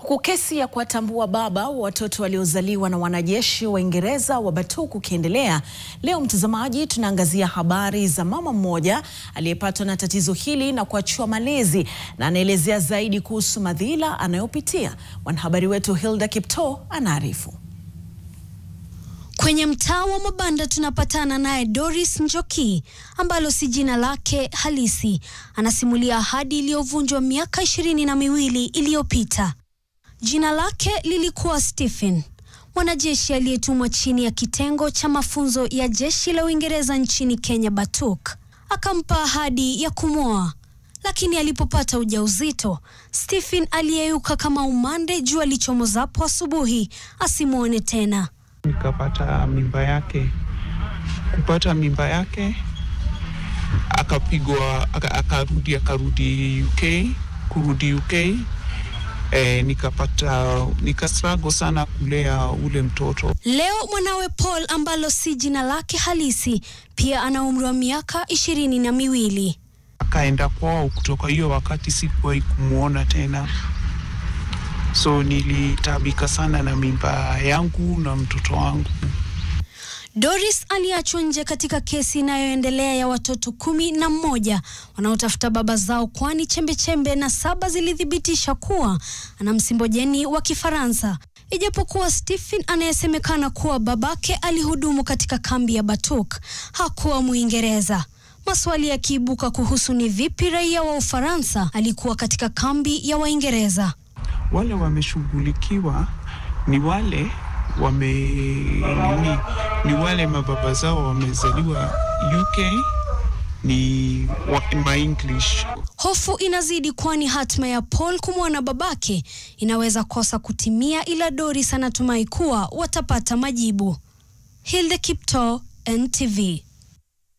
Huku kesi ya kuwatambua baba wa watoto waliozaliwa na wanajeshi wa Uingereza wa Batuk ukiendelea, leo mtazamaji, tunaangazia habari za mama mmoja aliyepatwa na tatizo hili na kuachiwa malezi, na anaelezea zaidi kuhusu madhila anayopitia. Mwanahabari wetu Hilda Kipto anaarifu. Kwenye mtaa wa mabanda tunapatana naye Doris Njoki, ambalo si jina lake halisi. Anasimulia ahadi iliyovunjwa miaka 22 iliyopita. Jina lake lilikuwa Stephen, mwanajeshi aliyetumwa chini ya kitengo cha mafunzo ya jeshi la Uingereza nchini Kenya Batuk. Akampa ahadi ya kumwoa, lakini alipopata ujauzito, Stephen aliyeyuka kama umande jua lichomozapo asubuhi asimuone tena. Nikapata mimba yake. Kupata mimba yake, akapigwa, akarudi UK. Nikastruggle sana kulea ule mtoto. Leo mwanawe Paul, ambalo si jina lake halisi, pia ana umri wa miaka 22. Akaenda kwao. Kutoka hiyo wakati sikuwahi kumuona tena. So nilitabika sana na mimba yangu na mtoto wangu. Doris aliachwa nje katika kesi inayoendelea ya watoto 11 wanaotafuta baba zao, kwani chembe na 7 zilithibitisha kuwa ana msimbojeni wa Kifaransa. Ijapokuwa Stephen anayesemekana kuwa babake alihudumu katika kambi ya Batuk hakuwa Muingereza. Maswali yakiibuka kuhusu ni vipi raia wa Ufaransa alikuwa katika kambi ya Waingereza. Wale wameshughulikiwa ni wale ni wale mababa zao wamezaliwa UK, ni wa English. Hofu inazidi, kwani hatma ya Paul kumwona babake inaweza kosa kutimia, ila Doris anatumai kuwa watapata majibu. Hilda Kipto, NTV.